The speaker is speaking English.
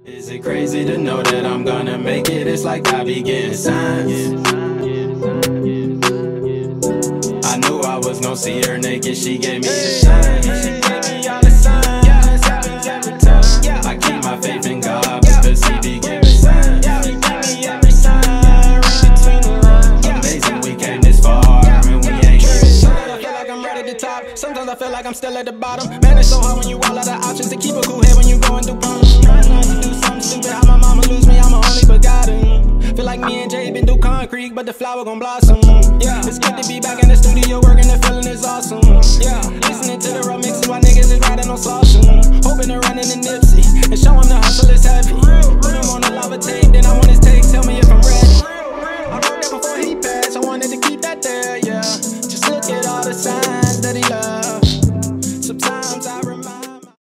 Is it crazy to know that I'm gonna make it? It's like I be getting signs. I knew I was gonna see her naked, she gave me the signs. She gave me all the signs, happens every time. I keep my faith in God because he be giving signs. He gave me every sign, read between the lines. Amazing we came this far and we ain't here. Sometimes I feel like I'm right at the top, sometimes I feel like I'm still at the bottom. Man, it's so hard when you all out of options to keep a cool head when you going through problems. Trying to do something stupid, how my mama lose me, I'm only begotten. Feel like me and Jay been through concrete, but the flower gon' blossom. Yeah, it's good to be back in the studio working, the feeling is awesome. Yeah, listening to the raw mixes while niggas is riding on sauce. Hoping to run into Nipsey and show 'em the hustle is heavy.